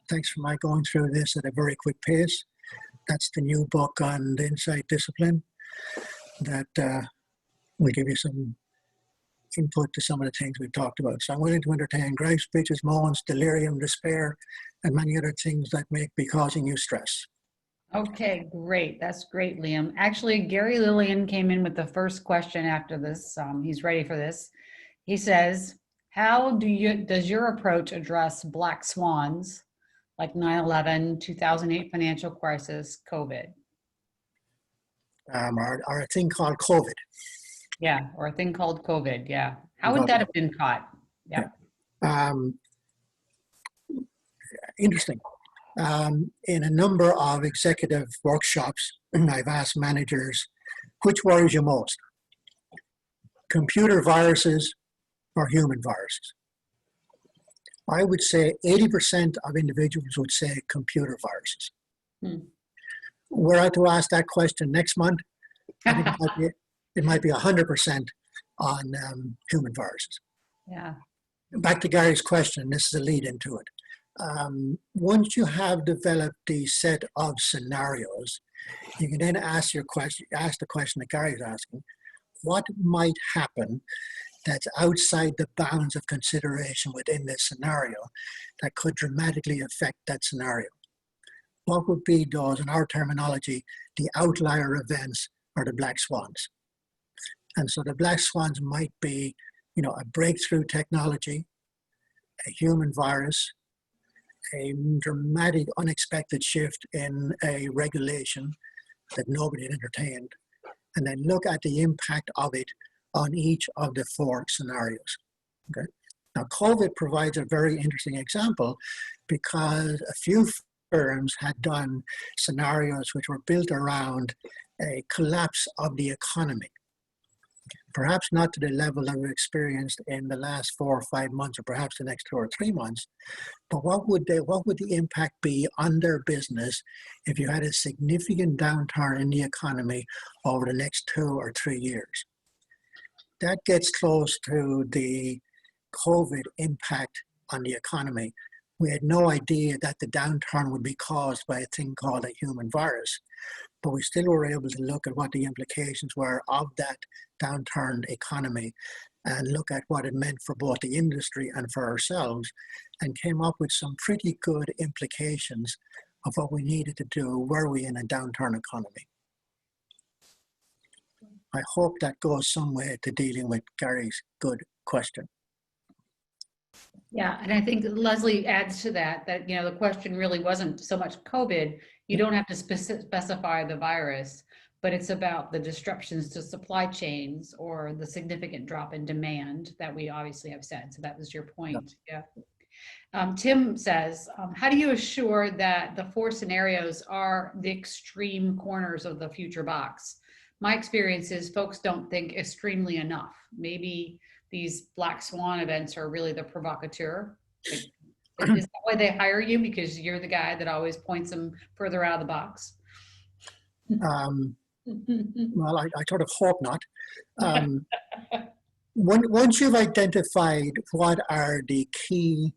Thanks for my going through this at a very quick pace. That's the new book on the insight discipline that will give you some input to some of the things we've talked about. So I'm willing to entertain gripes, bitches, moans, delirium, despair, and many other things that may be causing you stress. Okay, great. That's great, Liam. Actually, Gary Lillian came in with the first question after this. He's ready for this. He says, how does your approach address black swans like 9/11, 2008 financial crisis, COVID? Or a thing called COVID. Yeah, or a thing called COVID, yeah. How would that have been caught? Yeah. Interesting. In a number of executive workshops, I've asked managers, which worries you most? Computer viruses or human viruses? I would say 80% of individuals would say computer viruses. Were I to ask that question next month, I think it might be 100% on human viruses. Yeah. Back to Gary's question, this is a lead into it. Once you have developed the set of scenarios, you can then ask the question that Gary's asking, what might happen that's outside the bounds of consideration within this scenario that could dramatically affect that scenario? what would be those, in our terminology, the outlier events or the black swans? And so the black swans might be, a breakthrough technology, a human virus, a dramatic, unexpected shift in a regulation that nobody had entertained, and then look at the impact of it on each of the four scenarios. Okay. Now, COVID provides a very interesting example because a few firms had done scenarios which were built around a collapse of the economy. Perhaps not to the level that we experienced in the last 4 or 5 months, or perhaps the next 2 or 3 months, but what would the impact be on their business if you had a significant downturn in the economy over the next 2 or 3 years? That gets close to the COVID impact on the economy. We had no idea that the downturn would be caused by a thing called a human virus, but we still were able to look at what the implications were of that downturned economy and look at what it meant for both the industry and for ourselves, and came up with some pretty good implications of what we needed to do were we in a downturn economy. I hope that goes some way to dealing with Gary's good question. Yeah, and I think Leslie adds to that, the question really wasn't so much COVID. You don't have to specify the virus, but it's about the disruptions to supply chains or the significant drop in demand that we obviously have said. So that was your point. Yeah. Tim says, how do you assure that the 4 scenarios are the extreme corners of the future box? My experience is folks don't think extremely enough. Maybe these black swan events are really the provocateur. Is that why they hire you? Because you're the guy that always points them further out of the box? Well, I sort of hope not. Once you've identified what are the key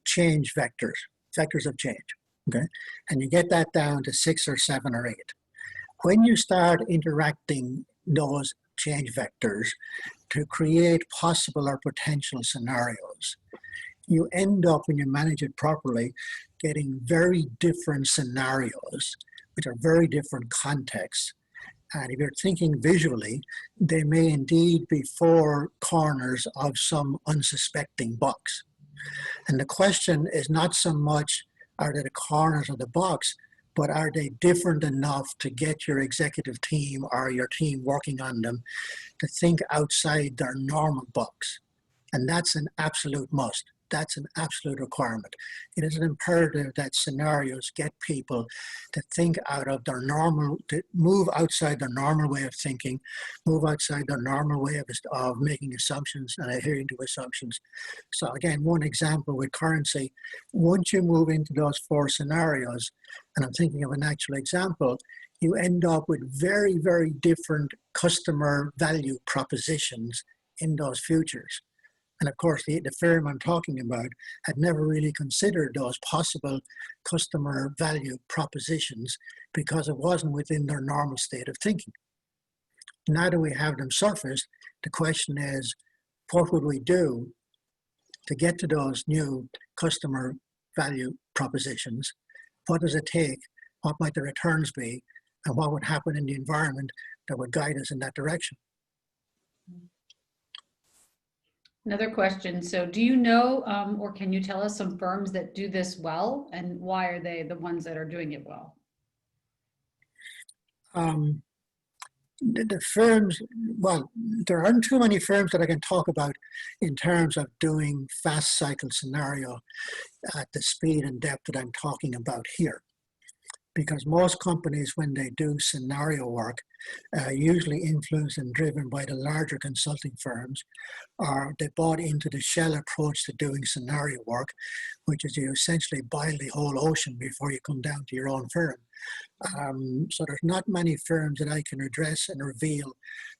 change vectors of change, okay, and you get that down to 6 or 7 or 8, when you start interacting those change vectors to create possible or potential scenarios, you end up, when you manage it properly, getting very different scenarios, which are very different contexts. And if you're thinking visually, they may indeed be 4 corners of some unsuspecting box. And the question is not so much, are they the corners of the box, but are they different enough to get your executive team or your team working on them to think outside their normal box? And that's an absolute must. That's an absolute requirement. It is an imperative that scenarios get people to think out of their normal, to move outside their normal way of thinking, move outside their normal way of making assumptions and adhering to assumptions. So again, one example with currency, once you move into those 4 scenarios, and I'm thinking of an actual example, you end up with very, very different customer value propositions in those futures. And of course, the firm I'm talking about had never really considered those possible customer value propositions because it wasn't within their normal state of thinking. Now that we have them surfaced, the question is, what would we do to get to those new customer value propositions? What does it take? What might the returns be? And what would happen in the environment that would guide us in that direction? Another question. So do you know, or can you tell us some firms that do this well, and why are they the ones that are doing it well? The firms, well, there aren't too many firms that I can talk about in terms of doing fast cycle scenario at the speed and depth that I'm talking about here. Because most companies, when they do scenario work, usually influenced and driven by the larger consulting firms, or they bought into the Shell approach to doing scenario work, which is you essentially boil the whole ocean before you come down to your own firm. So there's not many firms that I can address and reveal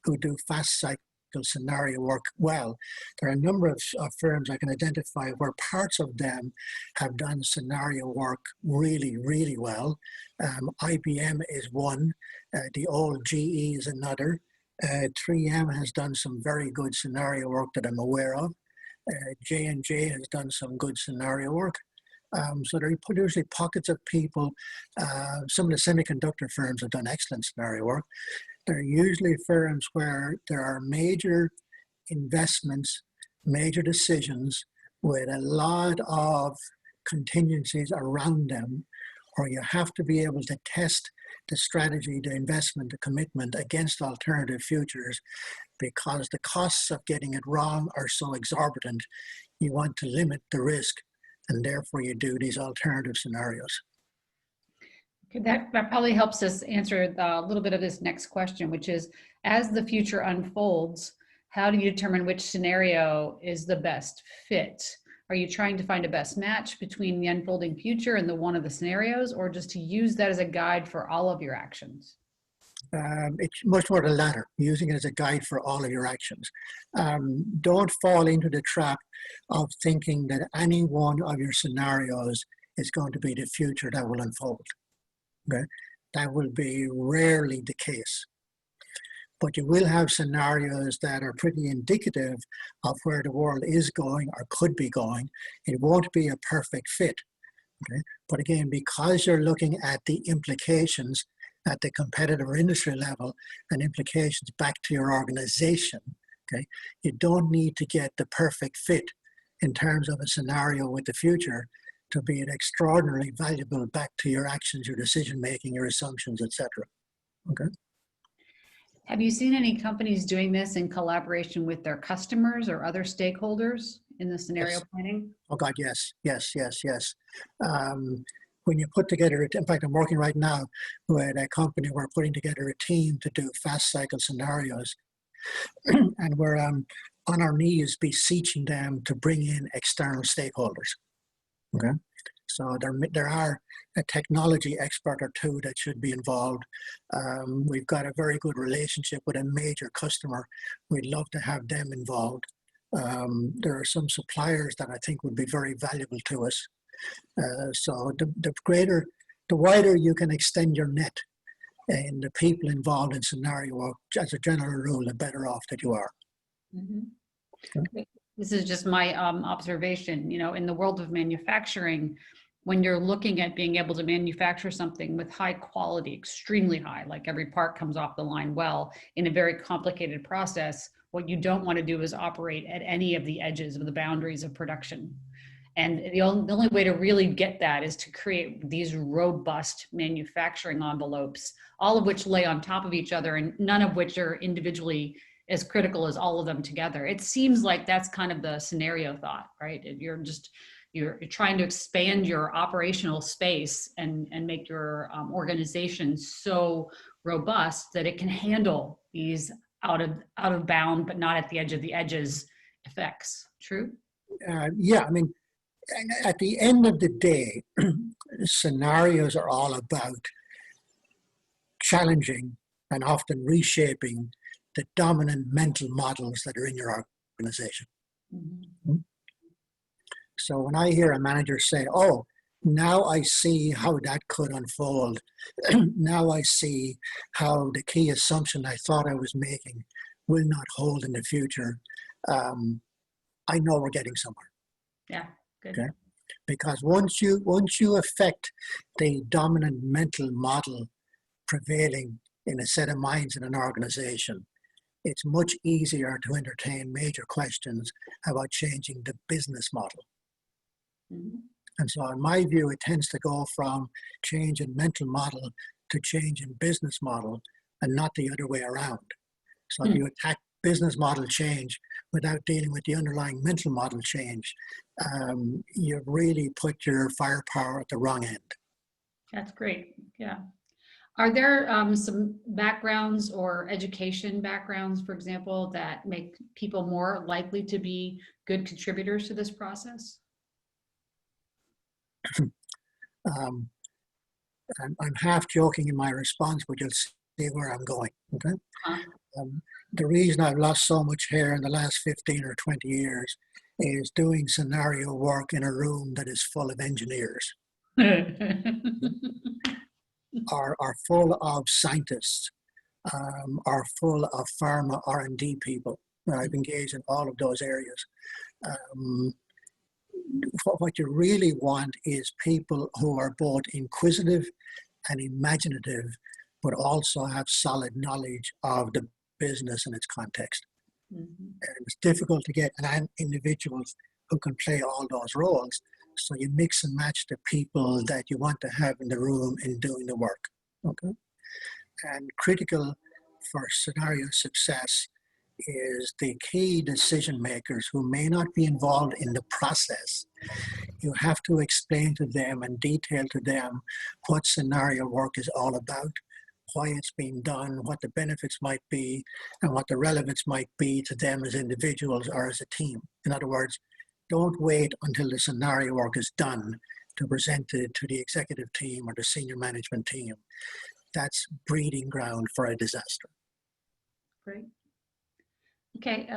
who do fast cycle scenario work well. There are a number of firms I can identify where parts of them have done scenario work really, really well. IBM is one, the old GE is another. 3M has done some very good scenario work that I'm aware of. J&J has done some good scenario work. So there are usually pockets of people. Some of the semiconductor firms have done excellent scenario work. There are usually firms where there are major investments, major decisions with a lot of contingencies around them, or you have to be able to test the strategy, the investment, the commitment against alternative futures, because the costs of getting it wrong are so exorbitant. You want to limit the risk, and therefore you do these alternative scenarios. Okay, that probably helps us answer a little bit of this next question, which is, as the future unfolds, how do you determine which scenario is the best fit? Are you trying to find a best match between the unfolding future and the one of the scenarios, or just to use that as a guide for all of your actions? It's much more the latter, using it as a guide for all of your actions. Don't fall into the trap of thinking that any one of your scenarios is going to be the future that will unfold. Okay? That will be rarely the case. But you will have scenarios that are pretty indicative of where the world is going or could be going. It won't be a perfect fit. Okay? But again, because you're looking at the implications at the competitive or industry level and implications back to your organization, okay, you don't need to get the perfect fit in terms of a scenario with the future to be extraordinarily valuable back to your actions, your decision making, your assumptions, etc. Okay. Have you seen any companies doing this in collaboration with their customers or other stakeholders in the scenario Yes. planning? Oh God, yes, yes, yes, yes. When you put together, in fact, I'm working right now with a company. We're putting together a team to do fast cycle scenarios, and we're on our knees beseeching them to bring in external stakeholders. Okay, so there are a technology expert or two that should be involved. We've got a very good relationship with a major customer. We'd love to have them involved. There are some suppliers that I think would be very valuable to us. So the wider you can extend your net and the people involved in scenario work, as a general rule, the better off that you are. Mhm. Okay. This is just my observation, in the world of manufacturing, when you're looking at being able to manufacture something with high quality, extremely high, like every part comes off the line well, in a very complicated process, what you don't want to do is operate at any of the edges of the boundaries of production. And the only way to really get that is to create these robust manufacturing envelopes, all of which lay on top of each other and none of which are individually as critical as all of them together. It seems like that's kind of the scenario thought, right? You're trying to expand your operational space and make your organization so robust that it can handle these out of bound, but not at the edge of the edges effects. True? Yeah, I mean, at the end of the day, scenarios are all about challenging and often reshaping the dominant mental models that are in your organization. Mm-hmm. So when I hear a manager say, oh, now I see how that could unfold. Now I see how the key assumption I thought I was making will not hold in the future. I know we're getting somewhere. Yeah, good. Okay? Because once you affect the dominant mental model prevailing in a set of minds in an organization, it's much easier to entertain major questions about changing the business model. Mm-hmm. And so in my view, it tends to go from change in mental model to change in business model and not the other way around. So if you attack business model change without dealing with the underlying mental model change, you've really put your firepower at the wrong end. That's great. Yeah. Are there some backgrounds or education backgrounds, for example, that make people more likely to be good contributors to this process? I'm half joking in my response, but you'll see where I'm going. Okay. The reason I've lost so much hair in the last 15 or 20 years is doing scenario work in a room that is full of engineers. are full of scientists, are full of pharma R&D people. I've engaged in all of those areas. what you really want is people who are both inquisitive and imaginative, but also have solid knowledge of the business and its context. Mhm. And it's difficult to get individuals who can play all those roles. So you mix and match the people that you want to have in the room in doing the work. Okay. And critical for scenario success is the key decision makers who may not be involved in the process. You have to explain to them and detail to them what scenario work is all about, why it's being done, what the benefits might be, and what the relevance might be to them as individuals or as a team. In other words, don't wait until the scenario work is done to present it to the executive team or the senior management team. That's breeding ground for a disaster. Great. Okay,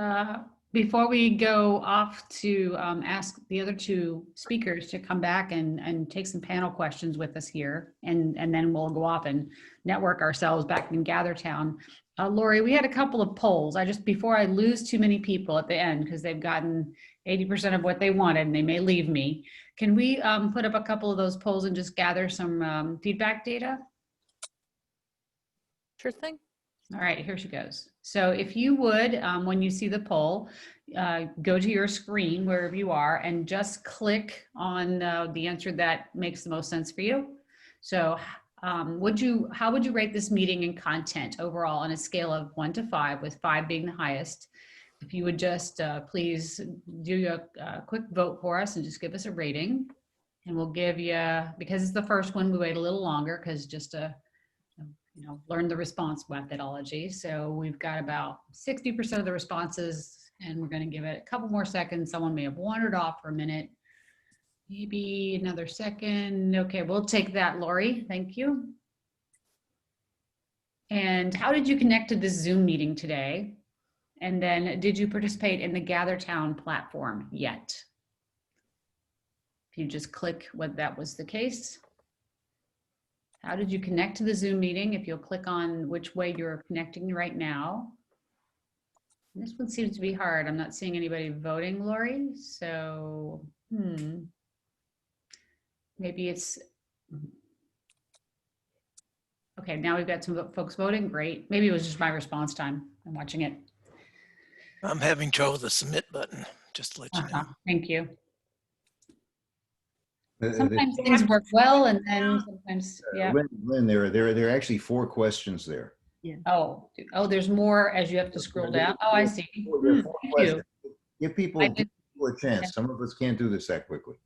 before we go off to ask the other two speakers to come back and take some panel questions with us here, and then we'll go off and network ourselves back in Gathertown. Lori, we had a couple of polls. Before I lose too many people at the end, because they've gotten 80% of what they wanted and they may leave me, can we put up a couple of those polls and just gather some feedback data? Sure thing. All right, here she goes. So if you would, when you see the poll, go to your screen wherever you are and just click on the answer that makes the most sense for you. So how would you rate this meeting in content overall on a scale of 1 to 5, with 5 being the highest? If you would just please do a quick vote for us and just give us a rating. And we'll give you, because it's the first one, we wait a little longer because just learn the response methodology. So we've got about 60% of the responses, and we're going to give it a couple more seconds. Someone may have wandered off for a minute, maybe another second. Okay, we'll take that, Lori. Thank you. And how did you connect to this Zoom meeting today? And then did you participate in the Gathertown platform yet? If you just click what that was the case. How did you connect to the Zoom meeting? If you'll click on which way you're connecting right now. This one seems to be hard. I'm not seeing anybody voting, Lori. So, maybe it's, okay, now we've got some folks voting. Great. Maybe it was just my response time. I'm watching it. I'm having trouble with the submit button, just to let you know. Thank you. Sometimes things work well, and then sometimes, yeah. Lynn, there are actually 4 questions there. Yeah. Oh, there's more as you have to scroll down. Oh, I see. There are 4 Thank questions. you. Give people a chance. Some of us can't do this that quickly.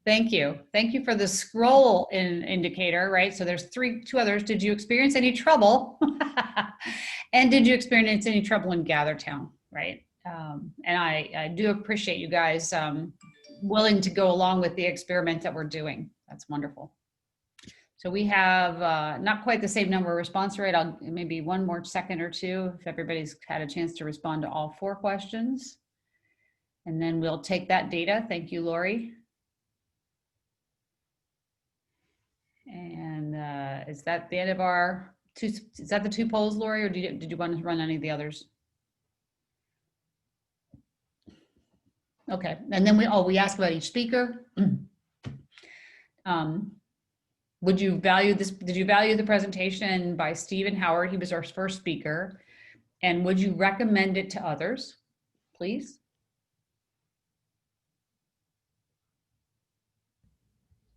Thank you. Thank you for the scroll indicator, right? So there's 2 others. Did you experience any trouble? And did you experience any trouble in Gathertown, right? And I do appreciate you guys willing to go along with the experiment that we're doing. That's wonderful. So we have not quite the same number of response rate. I'll maybe one more second or two if everybody's had a chance to respond to all 4 questions. And then we'll take that data. Thank you, Lori. And is that the end of our is that the 2 polls, Lori, or did you want to run any of the others? Okay, and then we asked about each speaker. Would you value this? Did you value the presentation by Stephen Howard? He was our first speaker. And would you recommend it to others, please?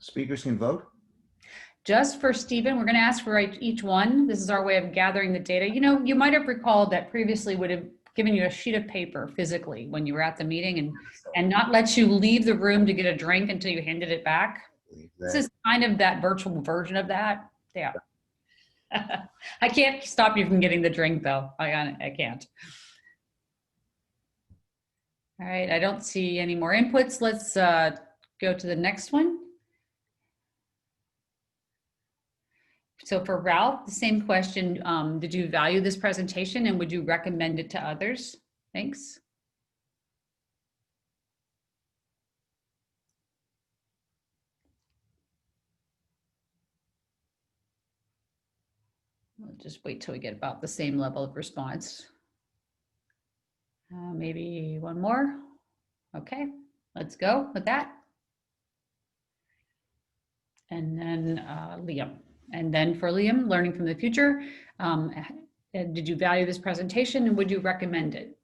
Speakers can vote? Just for Stephen, we're going to ask for each one. This is our way of gathering the data. You know, you might have recalled that previously would have given you a sheet of paper physically when you were at the meeting and not let you leave the room to get a drink until you handed it back. Exactly. This is kind of that virtual version of that. Yeah. I can't stop you from getting the drink though. I can't. All right, I don't see any more inputs. Let's go to the next one. So for Ralph, the same question. Did you value this presentation and would you recommend it to others? Thanks. We'll just wait till we get about the same level of response. Maybe one more. Okay, let's go with that. and then Liam. And then for Liam, learning from the future, did you value this presentation and would you recommend it?